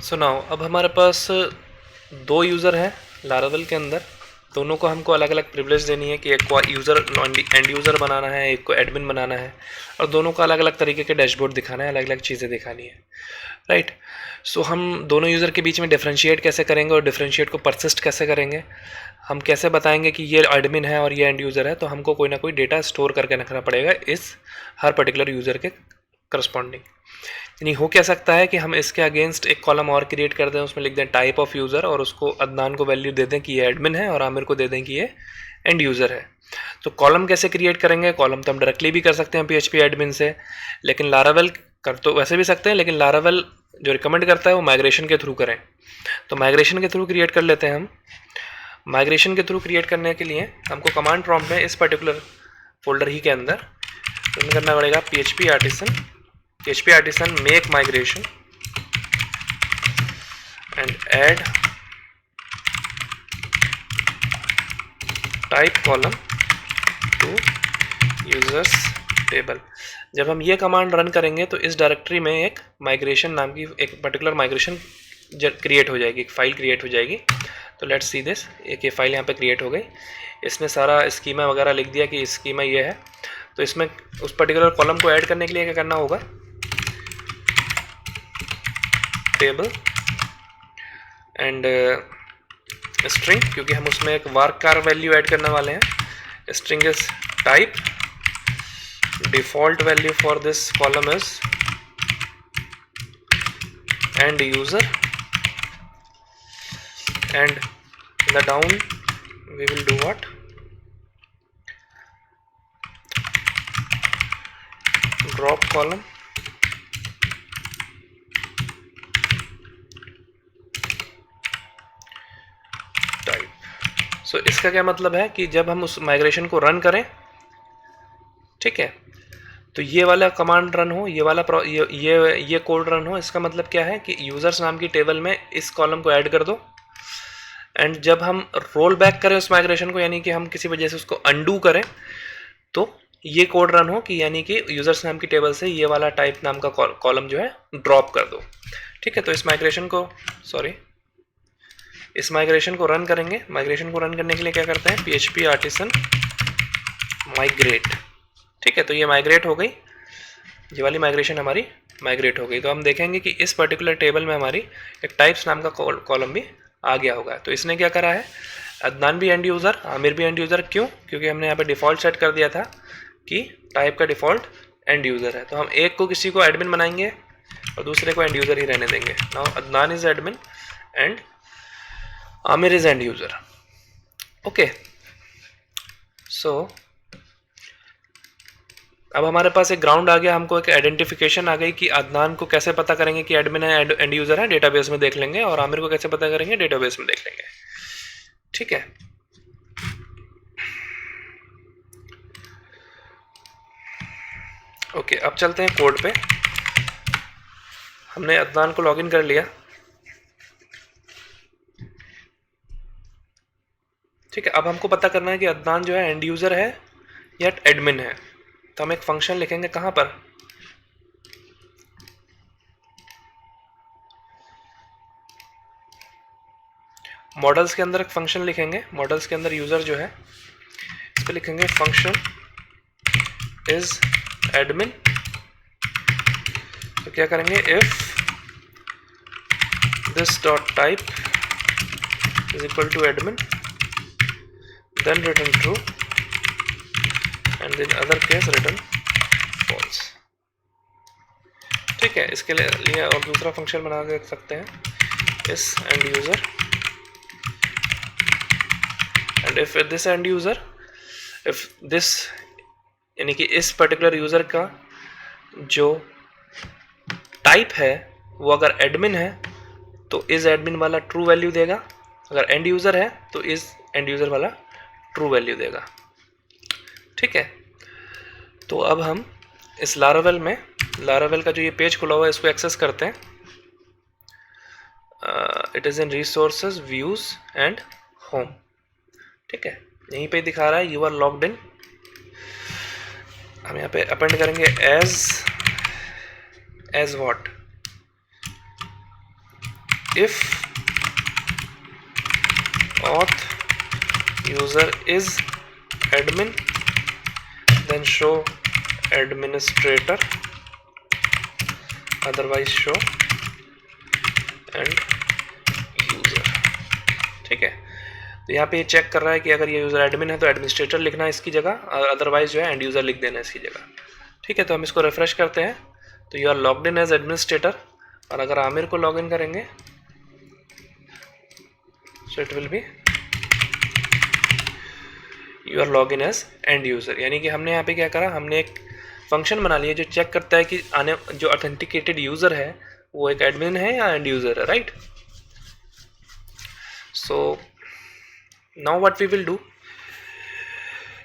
सुनाओ। अब हमारे पास दो यूज़र हैं लारावेल के अंदर। दोनों को हमको अलग अलग प्रिविलेज देनी है कि एक को यूज़र एंड यूज़र बनाना है, एक को एडमिन बनाना है, और दोनों को अलग अलग तरीके के डैशबोर्ड दिखाना है, अलग अलग चीज़ें दिखानी है, राइट। सो हम दोनों यूज़र के बीच में डिफ्रेंशिएट कैसे करेंगे और डिफ्रेंशिएट को परसिस्ट कैसे करेंगे, हम कैसे बताएंगे कि ये एडमिन है और ये एंड यूज़र है। तो हमको कोई ना कोई डेटा स्टोर करके रखना पड़ेगा इस हर पर्टिकुलर यूज़र के करस्पॉन्डिंग। यानी हो क्या सकता है कि हम इसके अगेंस्ट एक कॉलम और क्रिएट कर दें, उसमें लिख दें टाइप ऑफ यूज़र, और उसको अदनान को वैल्यू दे दें कि ये एडमिन है, और आमिर को दे दें कि ये एंड यूज़र है। तो कॉलम कैसे क्रिएट करेंगे? कॉलम तो हम डायरेक्टली भी कर सकते हैं PHP एडमिन से, लेकिन लारावेल कर तो वैसे भी सकते हैं, लेकिन लारावेल जो रिकमेंड करता है वो माइग्रेशन के थ्रू करें। तो माइग्रेशन के थ्रू क्रिएट कर लेते हैं हम। माइग्रेशन के थ्रू क्रिएट करने के लिए हमको कमांड प्रॉम्प्ट में इस पर्टिकुलर फोल्डर ही के अंदर रन करना पड़ेगा PHP artisan make migration and add type column to users table। जब हम ये कमांड रन करेंगे तो इस डायरेक्टरी में एक माइग्रेशन नाम की एक पर्टिकुलर माइग्रेशन क्रिएट हो जाएगी, एक फाइल क्रिएट हो जाएगी। तो लेट्स सी दिस। एक ये फाइल यहाँ पे क्रिएट हो गई, इसने सारा स्कीमा वगैरह लिख दिया कि स्कीमा ये है। तो इसमें उस पर्टिकुलर कॉलम को ऐड करने के लिए क्या करना होगा? टेबल एंड स्ट्रिंग, क्योंकि हम उसमें एक varchar वैल्यू ऐड करने वाले हैं। String is type, default value for this column is end user, and in the down we will do what? Drop column type. So इसका क्या मतलब है कि जब हम उस माइग्रेशन को रन करें, ठीक है, तो ये वाला कमांड रन हो, ये वाला ये कोड रन हो। इसका मतलब क्या है कि यूजर्स नाम की टेबल में इस कॉलम को ऐड कर दो, एंड जब हम रोल बैक करें उस माइग्रेशन को, यानी कि हम किसी वजह से उसको अंडू करें, तो ये कोड रन हो कि यानी कि यूजर्स नाम की टेबल से ये वाला टाइप नाम का कॉलम जो है ड्रॉप कर दो। ठीक है, तो इस माइग्रेशन को रन करेंगे। माइग्रेशन को रन करने के लिए क्या करते हैं? PHP artisan migrate। ठीक है, तो ये माइग्रेट हो गई, ये वाली माइग्रेशन हमारी माइग्रेट हो गई। तो हम देखेंगे कि इस पर्टिकुलर टेबल में हमारी एक टाइप्स नाम का कॉलम भी आ गया होगा। तो इसने क्या करा है? अदनान भी एंड यूज़र, आमिर भी एंड यूज़र। क्यों? क्योंकि हमने यहाँ पे डिफ़ॉल्ट सेट कर दिया था कि टाइप का डिफ़ॉल्ट एंड यूज़र है। तो हम एक को किसी को एडमिन बनाएंगे और दूसरे को एंड यूज़र ही रहने देंगे। Now Adnan is admin and Aamir is end user. Okay, so अब हमारे पास एक ग्राउंड आ गया, हमको एक आइडेंटिफिकेशन आ गई कि अदनान को कैसे पता करेंगे कि एडमिन है, एंड यूज़र है, डेटाबेस में देख लेंगे, और आमिर को कैसे पता करेंगे? डेटाबेस में देख लेंगे। ठीक है, ओके, अब चलते हैं कोड पे। हमने अदनान को लॉगिन कर लिया। ठीक है, अब हमको पता करना है कि अदनान जो है एंड यूज़र है या एडमिन है। तो हम एक फंक्शन लिखेंगे कहाँ पर? मॉडल्स के अंदर एक फंक्शन लिखेंगे। मॉडल्स के अंदर यूज़र जो है इस पर लिखेंगे फंक्शन इज एडमिन। तो क्या करेंगे? If this dot type is equal to admin, then return true, and in other case return false. ठीक है, इसके लिए और दूसरा फंक्शन बना के रख सकते हैं, इस end user, and if this end user, if this यानी कि इस पर्टिकुलर यूज़र का जो टाइप है वो अगर एडमिन है तो इज एडमिन वाला ट्रू वैल्यू देगा, अगर एंड यूज़र है तो इज एंड यूज़र वाला ट्रू वैल्यू देगा। ठीक है, तो अब हम इस लारावेल का जो ये पेज खुला हुआ है इसको एक्सेस करते हैं। It is in resources, views and home. ठीक है, यहीं पे दिखा रहा है यू आर लॉग्ड इन। हम यहाँ पे अपेंड करेंगे as what? If auth user is admin, then show administrator, otherwise show and user। ठीक है, तो यहाँ पे ये चेक कर रहा है कि अगर ये यूज़र एडमिन है तो एडमिनिस्ट्रेटर लिखना है इसकी जगह, और अदरवाइज जो है एंड यूज़र लिख देना है इसकी जगह। ठीक है, तो हम इसको रिफ्रेश करते हैं तो you are logged in as administrator, और अगर आमिर को लॉग इन करेंगे so it will be you are log in as end user. यानी कि हमने यहाँ पे क्या करा, हमने एक फंक्शन बना लिया जो चेक करता है कि जो ऑथेंटिकेटेड यूज़र है वो एक एडमिन है या एंड यूज़र है, right. So now what we will do,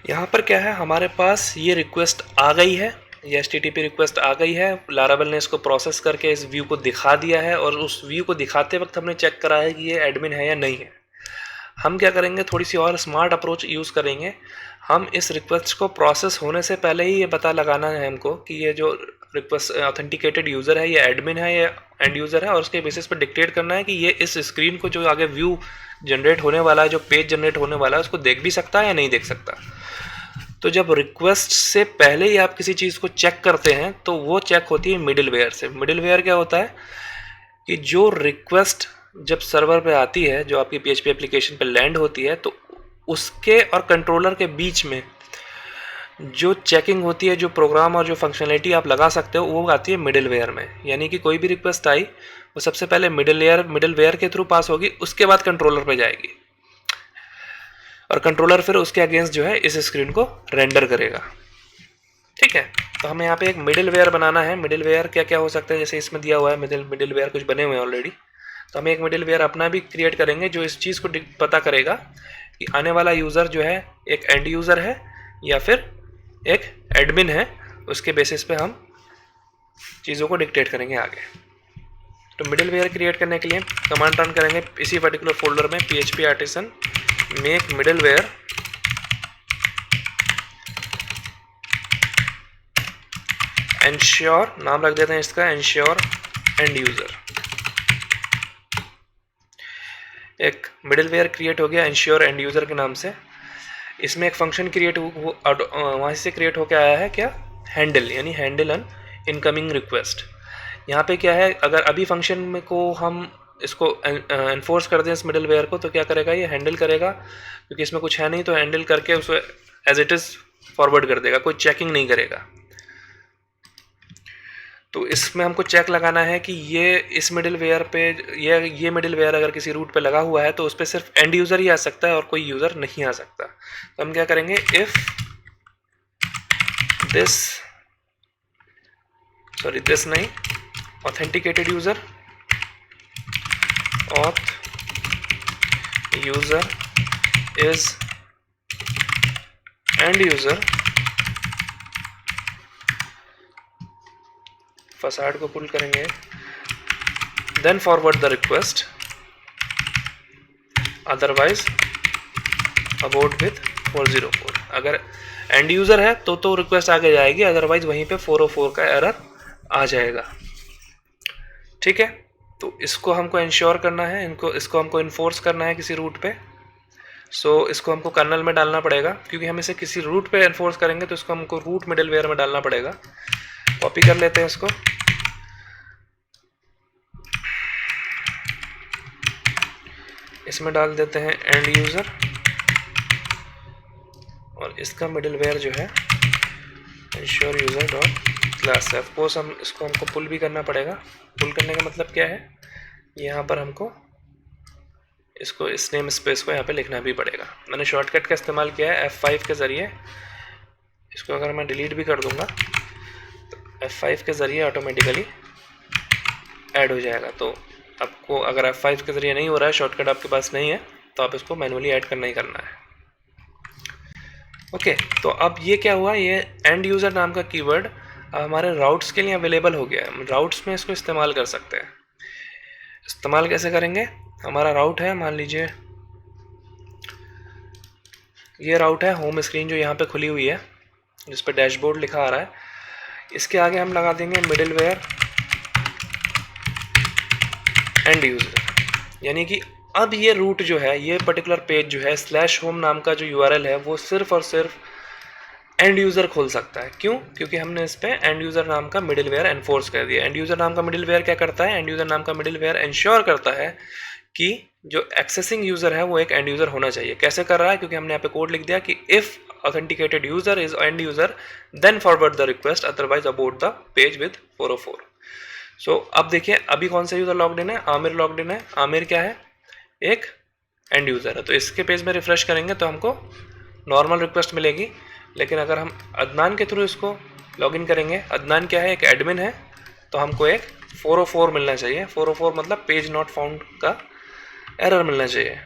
यहाँ पर क्या है, हमारे पास ये रिक्वेस्ट आ गई है, ये HTTP रिक्वेस्ट आ गई है, लारावेल ने इसको प्रोसेस करके इस व्यू को दिखा दिया है, और उस व्यू को दिखाते वक्त हमने चेक करा है कि ये एडमिन है या नहीं है। हम क्या करेंगे, थोड़ी सी और स्मार्ट अप्रोच यूज़ करेंगे। हम इस रिक्वेस्ट को प्रोसेस होने से पहले ही ये पता लगाना है हमको कि ये जो रिक्वेस्ट ऑथेंटिकेटेड यूज़र है ये एडमिन है या एंड यूज़र है, और उसके बेसिस पर डिक्टेट करना है कि ये इस स्क्रीन को जो आगे व्यू जनरेट होने वाला है, जो पेज जनरेट होने वाला है, उसको देख भी सकता है या नहीं देख सकता। तो जब रिक्वेस्ट से पहले ही आप किसी चीज़ को चेक करते हैं तो वो चेक होती है मिडिलवेयर से। मिडिलवेयर क्या होता है कि जो रिक्वेस्ट जब सर्वर पे आती है, जो आपकी PHP एप्लीकेशन पे लैंड होती है, तो उसके और कंट्रोलर के बीच में जो चेकिंग होती है, जो प्रोग्राम और जो फंक्शनलिटी आप लगा सकते हो, वो आती है मिडिलवेयर में। यानी कि कोई भी रिक्वेस्ट आई वो सबसे पहले मिडिलवेयर के थ्रू पास होगी, उसके बाद कंट्रोलर पे जाएगी, और कंट्रोलर फिर उसके अगेंस्ट जो है इस स्क्रीन को रेंडर करेगा। ठीक है, तो हमें यहाँ पे एक मिडिलवेयर बनाना है। मिडिलवेयर क्या क्या हो सकता है, जैसे इसमें दिया हुआ है मिडिलवेयर कुछ बने हुए हैं ऑलरेडी, तो हम एक मिडिलवेयर अपना भी क्रिएट करेंगे जो इस चीज़ को पता करेगा कि आने वाला यूज़र जो है एक एंड यूज़र है या फिर एक एडमिन है। उसके बेसिस पे हम चीज़ों को डिक्टेट करेंगे आगे। तो मिडिलवेयर क्रिएट करने के लिए कमांड रन करेंगे इसी पर्टिकुलर फोल्डर में, PHP artisan make middleware ensure, नाम रख देते हैं इसका एंश्योर एंड यूज़र। एक मिडिलवेयर क्रिएट हो गया एंश्योर एंड यूज़र के नाम से। इसमें एक फंक्शन क्रिएट वहाँ से क्रिएट होकर आया है क्या, हैंडल, यानी हैंडल एन इनकमिंग रिक्वेस्ट। यहाँ पे क्या है, अगर अभी फंक्शन में को हम इसको एनफोर्स कर दें इस मिडिलवेयर को, तो क्या करेगा, ये हैंडल करेगा, क्योंकि इसमें कुछ है नहीं, तो हैंडल करके उसको एज इट इज़ फॉरवर्ड कर देगा, कोई चेकिंग नहीं करेगा। तो इसमें हमको चेक लगाना है कि ये इस मिडिलवेयर पे ये मिडिलवेयर अगर किसी रूट पे लगा हुआ है तो उस पर सिर्फ एंड यूज़र ही आ सकता है और कोई यूज़र नहीं आ सकता। तो हम क्या करेंगे, इफ दिस नहीं, authenticated user auth user is end user, facade को पुल करेंगे, then forward the request, otherwise about with 404। अगर एंड यूज़र है तो रिक्वेस्ट आगे जाएगी, अदरवाइज वहीं पे 404 का एरर आ जाएगा। ठीक है, तो इसको हमको इंश्योर करना है, इसको हमको इन्फोर्स करना है किसी रूट पे। सो इसको हमको कर्नल में डालना पड़ेगा, क्योंकि हम इसे किसी रूट पे इन्फोर्स करेंगे तो इसको हमको रूट मिडिलवेयर में डालना पड़ेगा। कॉपी कर लेते हैं इसको, इसमें डाल देते हैं एंड यूज़र, और इसका मिडिलवेयर जो है इंश्योर यूज़र डॉट क्लास है। ऑफकोर्स इसको हमको पुल भी करना पड़ेगा। पुल करने का मतलब क्या है, यहाँ पर हमको इसको इस नेम स्पेस को यहाँ पे लिखना भी पड़ेगा। मैंने शॉर्टकट का इस्तेमाल किया है F5 के ज़रिए। इसको अगर मैं डिलीट भी कर दूँगा तो F5 के ज़रिए ऑटोमेटिकली ऐड हो जाएगा। तो आपको अगर F5 के ज़रिए नहीं हो रहा है, शॉर्टकट आपके पास नहीं है, तो आप इसको मैनुअली ऐड करना ही करना है। ओके, तो अब ये क्या हुआ, ये एंड यूज़र नाम का कीवर्ड हमारे राउट्स के लिए अवेलेबल हो गया है। राउट्स में इसको इस्तेमाल कर सकते हैं। इस्तेमाल कैसे करेंगे, हमारा राउट है, मान लीजिए ये राउट है, होम स्क्रीन जो यहाँ पे खुली हुई है जिस पे डैशबोर्ड लिखा आ रहा है, इसके आगे हम लगा देंगे मिडिलवेयर एंड यूज़र। यानी कि अब ये रूट जो है, ये पर्टिकुलर पेज जो है स्लैश होम नाम का जो यूआरएल है वो सिर्फ और सिर्फ एंड यूज़र खोल सकता है। क्यों? क्योंकि हमने इस पर एंड यूज़र नाम का मिडिलवेयर एनफोर्स कर दिया। एंड यूज़र नाम का मिडिलवेयर क्या करता है? एंड यूज़र नाम का मिडिलवेयर इंश्योर करता है कि जो एक्सेसिंग यूज़र है वो एक एंड यूज़र होना चाहिए। कैसे कर रहा है? क्योंकि हमने यहाँ पे कोड लिख दिया कि if authenticated user is end user then forward the request, otherwise abort the page with 404। So अब देखिए अभी कौन सा यूज़र लॉग्ड इन है? आमिर लॉग्ड इन है। आमिर क्या है? एक एंड यूज़र है। तो इसके पेज में रिफ्रेश करेंगे तो हमको नॉर्मल रिक्वेस्ट मिलेगी। लेकिन अगर हम अदनान के थ्रू इसको लॉगिन करेंगे, अदनान क्या है? एक एडमिन है, तो हमको एक 404 मिलना चाहिए। 404 मतलब पेज नॉट फाउंड का एरर मिलना चाहिए।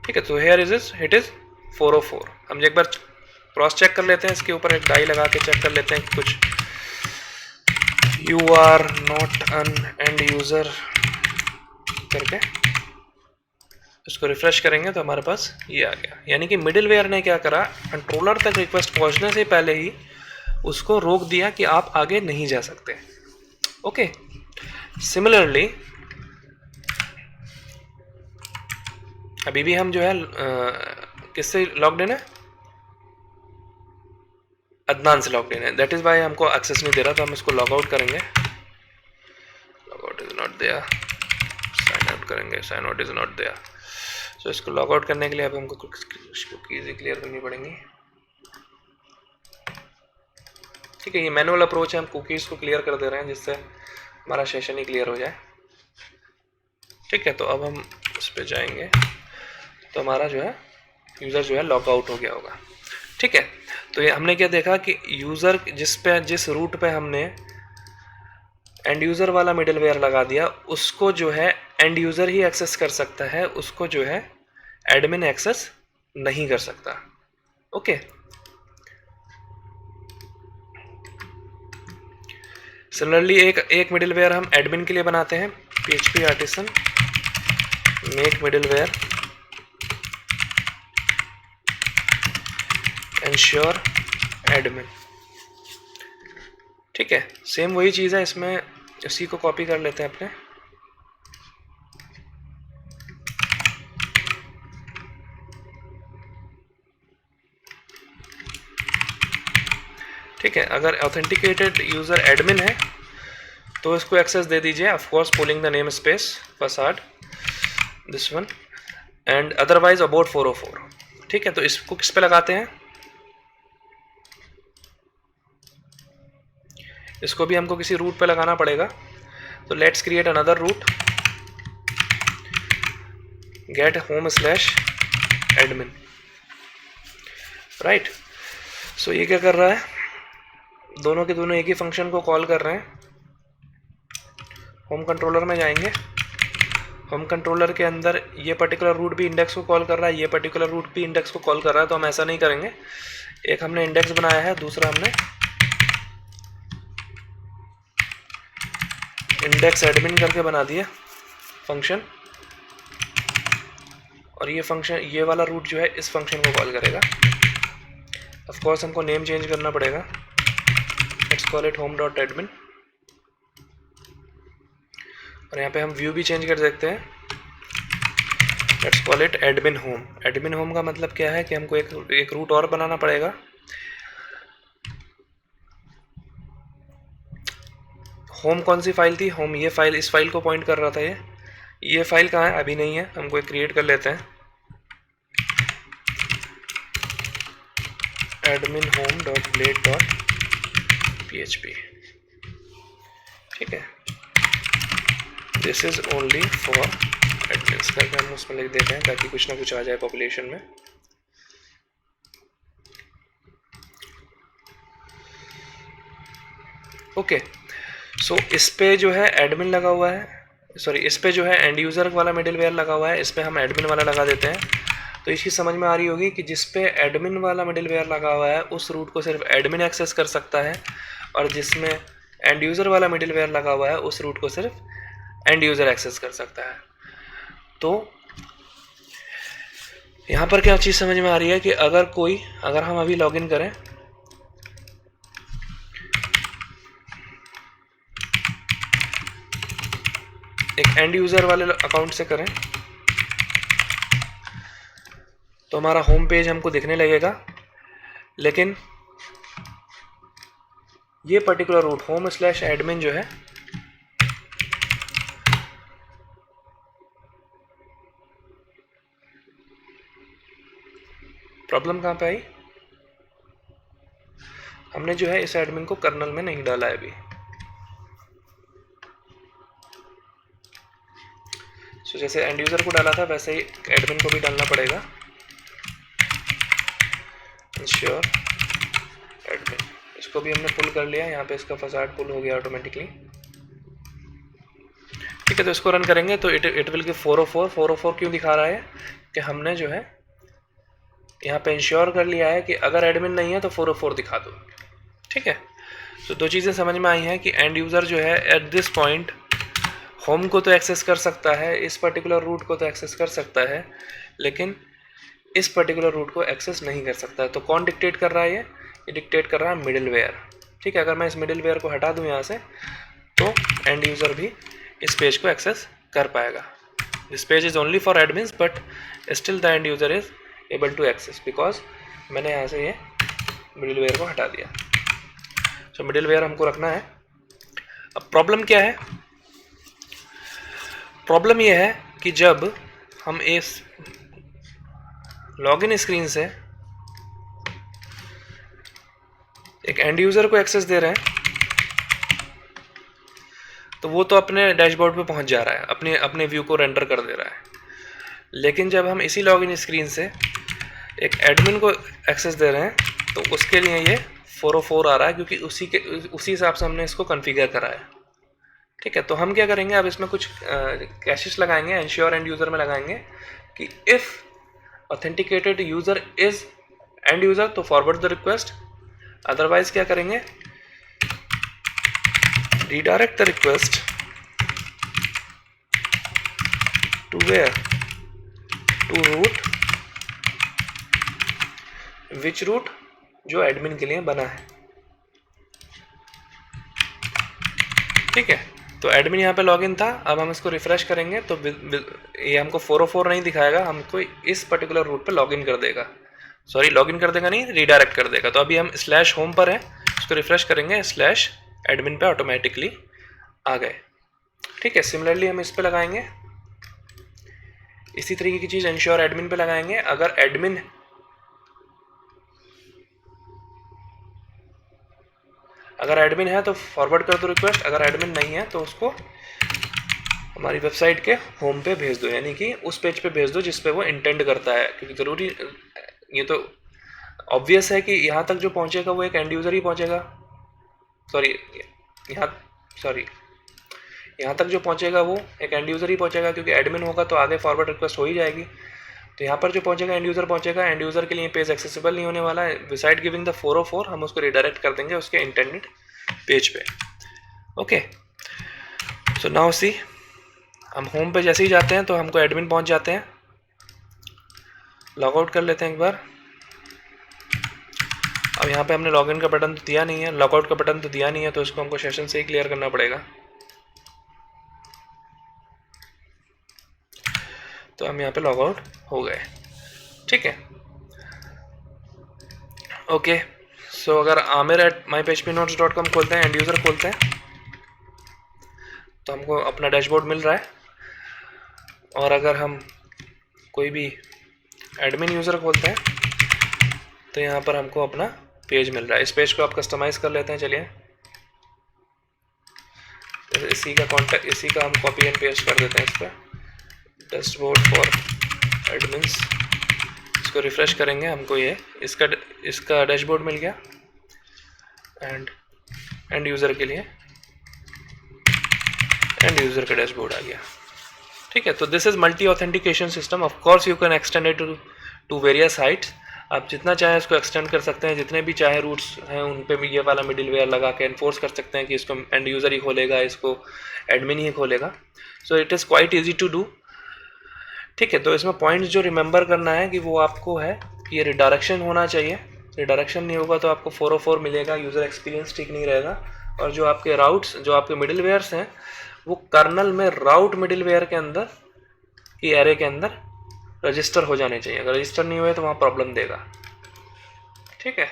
ठीक है, तो हेयर इज इट इज 404। हम एक बार क्रॉस चेक कर लेते हैं, इसके ऊपर एक डाई लगा के चेक कर लेते हैं कि कुछ you are not an end user करके इसको रिफ्रेश करेंगे तो हमारे पास ये आ गया। यानी कि मिडिलवेयर ने क्या करा, कंट्रोलर तक रिक्वेस्ट पहुंचने से पहले ही उसको रोक दिया कि आप आगे नहीं जा सकते। ओके, सिमिलरली अभी भी हम जो है किससे लॉग्ड इन है? अदनान से लॉग्ड इन है। दैट इज वाई हमको एक्सेस नहीं दे रहा, तो हम इसको लॉग आउट करेंगे। Log out is not there. Sign out करेंगे, sign out is not there. तो इसको लॉग आउट करने के लिए अब हमको कुकीज़ क्लियर करनी पड़ेंगी। ठीक है, ये मैनुअल अप्रोच है, हम कुकीज़ को क्लियर कर दे रहे हैं जिससे हमारा सेशन ही क्लियर हो जाए। ठीक है, तो अब हम उस पर जाएंगे तो हमारा जो है यूज़र जो है लॉग आउट हो गया होगा। ठीक है, तो ये हमने क्या देखा कि यूज़र जिस रूट पे हमने एंड यूज़र वाला मिडिलवेयर लगा दिया, उसको जो है एंड यूज़र ही एक्सेस कर सकता है, उसको जो है एडमिन एक्सेस नहीं कर सकता। ओके, सिमिलरली एक मिडिलवेयर हम एडमिन के लिए बनाते हैं। PHP artisan make middleware ensure admin. ठीक है, सेम वही चीज़ है, इसमें इसी को कॉपी कर लेते हैं अपने। ठीक है, अगर ऑथेंटिकेटेड यूज़र एडमिन है तो इसको एक्सेस दे दीजिए, of course pulling the name space facade this one and otherwise about 404। ठीक है, तो इसको किस पे लगाते हैं? इसको भी हमको किसी रूट पे लगाना पड़ेगा। तो let's create another route, get home slash admin. Right, so ये क्या कर रहा है? दोनों के दोनों एक ही फंक्शन को कॉल कर रहे हैं। होम कंट्रोलर में जाएंगे, होम कंट्रोलर के अंदर ये पर्टिकुलर रूट भी इंडेक्स को कॉल कर रहा है, ये पर्टिकुलर रूट भी इंडेक्स को कॉल कर रहा है। तो हम ऐसा नहीं करेंगे, एक हमने इंडेक्स बनाया है, दूसरा हमने इंडेक्स एडमिन करके बना दिया फंक्शन, और ये फंक्शन ये वाला रूट जो है इस फंक्शन को कॉल करेगा। ऑफ कोर्स हमको नेम चेंज करना पड़ेगा, let's call it home dot admin, और यहाँ पे हम व्यू भी चेंज कर सकते हैं, let's call it admin home. Admin home का मतलब क्या है कि हमको एक रूट और बनाना पड़ेगा। होम कौन सी फाइल थी? होम ये फाइल, इस फाइल को पॉइंट कर रहा था। ये फाइल कहाँ है? अभी नहीं है, हमको एक क्रिएट कर लेते हैं, admin home dot blade dot PHP। ठीक है, this is only for admins करके हम उसमें लिख देते हैं ताकि कुछ ना कुछ आ जाए पॉपुलेशन में। ओके, सो इस पे जो है एडमिन लगा हुआ है, सॉरी इस पे जो है एंड यूज़र वाला मिडिलवेयर लगा हुआ है, इस पे हम एडमिन वाला लगा देते हैं। तो इसकी समझ में आ रही होगी कि जिस पे एडमिन वाला मिडिलवेयर लगा हुआ है उस रूट को सिर्फ एडमिन एक्सेस कर सकता है, और जिसमें एंड यूज़र वाला मिडिलवेयर लगा हुआ है उस रूट को सिर्फ एंड यूज़र एक्सेस कर सकता है। तो यहाँ पर क्या चीज़ समझ में आ रही है कि अगर हम अभी लॉगिन करें, एक एंड यूज़र वाले अकाउंट से करें तो हमारा होम पेज हमको दिखने लगेगा, लेकिन ये पर्टिकुलर रूट home/admin जो है प्रॉब्लम कहाँ पे आई, हमने जो है इस एडमिन को कर्नल में नहीं डाला है अभी। सो जैसे एंड यूज़र को डाला था वैसे ही एडमिन को भी डालना पड़ेगा, इंश्योर एडमिन। इसको भी हमने पुल कर लिया, यहाँ पे इसका फसाड पुल हो गया ऑटोमेटिकली। ठीक है, तो इसको रन करेंगे तो इट विल गिव 404 क्यों दिखा रहा है कि हमने जो है यहाँ पे इंश्योर कर लिया है कि अगर एडमिन नहीं है तो 404 दिखा दो। ठीक है, तो दो चीज़ें समझ में आई हैं कि एंड यूज़र जो है एट दिस पॉइंट होम को तो एक्सेस कर सकता है, इस पर्टिकुलर रूट को तो एक्सेस कर सकता है, लेकिन इस पर्टिकुलर रूट को एक्सेस नहीं कर सकता है। तो कौन डिक्टेट कर रहा है ये डिक्टेट कर रहा है मिडिलवेयर। ठीक है, अगर मैं इस मिडिलवेयर को हटा दूँ यहाँ से तो एंड यूज़र भी इस पेज को एक्सेस कर पाएगा। This page is only for admins but still the end user is able to access because मैंने यहाँ से ये मिडिलवेयर को हटा दिया। सो मिडिलवेयर हमको रखना है। अब प्रॉब्लम क्या है, प्रॉब्लम ये है कि जब हम इस लॉगिन स्क्रीन से एक एंड यूज़र को एक्सेस दे रहे हैं तो वो तो अपने डैशबोर्ड पे पहुंच जा रहा है, अपने व्यू को रेंडर कर दे रहा है, लेकिन जब हम इसी लॉगिन स्क्रीन से एक एडमिन को एक्सेस दे रहे हैं तो उसके लिए ये 404 आ रहा है, क्योंकि उसी हिसाब से हमने इसको कॉन्फ़िगर करा है। ठीक है, तो हम क्या करेंगे, अब इसमें कुछ कैशेस लगाएंगे, इंश्योर एंड यूज़र में लगाएंगे कि if authenticated user is end user तो फॉरवर्ड द रिक्वेस्ट, अदरवाइज क्या करेंगे, redirect the request to where, to root, which root, जो एडमिन के लिए बना है। ठीक है, तो एडमिन यहाँ पे लॉगिन था, अब हम इसको रिफ्रेश करेंगे तो ये हमको 404 नहीं दिखाएगा, हमको इस पर्टिकुलर रूट पे लॉगिन कर देगा, सॉरी लॉगिन कर देगा नहीं, रीडायरेक्ट कर देगा। तो अभी हम /home पर हैं, इसको रिफ्रेश करेंगे, /admin पे ऑटोमेटिकली आ गए। ठीक है, सिमिलरली हम इस पे लगाएंगे, इसी तरीके की चीज़ इंश्योर एडमिन पे लगाएंगे। अगर एडमिन है तो फॉरवर्ड कर दो रिक्वेस्ट, अगर एडमिन नहीं है तो उसको हमारी वेबसाइट के होम पे भेज दो, यानी कि उस पेज पे भेज दो जिस पे वो इंटेंड करता है, क्योंकि ज़रूरी, ये तो ऑब्वियस है कि यहाँ तक जो पहुँचेगा वो एक एंड यूज़र ही पहुँचेगा, यहाँ तक जो पहुँचेगा वो एक एंड यूज़र ही पहुँचेगा, क्योंकि एडमिन होगा तो आगे फॉरवर्ड रिक्वेस्ट हो ही जाएगी। तो यहाँ पर जो पहुँचेगा एंड यूज़र पहुँचेगा, एंड यूज़र के लिए पेज एक्सेसिबल नहीं होने वाला है, बिसाइड गिविंग द 404 हम उसको रिडायरेक्ट कर देंगे उसके इंटेंडेड पेज पे। ओके, सो नाउ सी, हम होम पे जैसे ही जाते हैं तो हमको एडमिन पहुँच जाते हैं। लॉग आउट कर लेते हैं एक बार। अब यहाँ पे हमने लॉगिन का बटन तो दिया नहीं है, लॉगआउट का बटन तो दिया नहीं है, तो इसको हमको सेशन से ही क्लियर करना पड़ेगा। तो हम यहाँ पे लॉग आउट हो गए। ठीक है, ओके, सो अगर aamir@myphpnotes.com खोलते हैं, एंड यूज़र खोलते हैं तो हमको अपना डैशबोर्ड मिल रहा है, और अगर हम कोई भी एडमिन यूज़र खोलते हैं तो यहाँ पर हमको अपना पेज मिल रहा है। इस पेज को आप कस्टमाइज़ कर लेते हैं। चलिए, तो इसी का हम कॉपी एंड पेस्ट कर देते हैं इस पर, डैशबोर्ड फॉर एडमिन्स। इसको रिफ्रेश करेंगे, हमको ये इसका डैशबोर्ड मिल गया, एंड यूज़र के लिए एंड यूज़र का डैशबोर्ड आ गया। ठीक है, तो this is multi authentication system. Of course you can extend it to various sites. आप जितना चाहें इसको एक्सटेंड कर सकते हैं, जितने भी चाहे रूट्स हैं उन पे भी ये वाला मिडिलवेयर लगा के एनफोर्स कर सकते हैं कि इसको एंड यूज़र ही खोलेगा, इसको एडमिन ही खोलेगा। So it is quite easy to do. ठीक है, तो इसमें पॉइंट्स जो रिमेंबर करना है कि वो आपको है कि ये रिडायरेक्शन होना चाहिए। रिडायरेक्शन नहीं होगा तो आपको 404 मिलेगा, यूज़र एक्सपीरियंस ठीक नहीं रहेगा, और जो आपके राउट्स, जो आपके मिडिलवेयर्स हैं वो कर्नल में राउट मिडिलवेयर के अंदर की एरे के अंदर रजिस्टर हो जाने चाहिए। अगर रजिस्टर नहीं हुए तो वहाँ प्रॉब्लम देगा। ठीक है,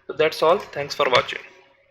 तो that's all, thanks for watching.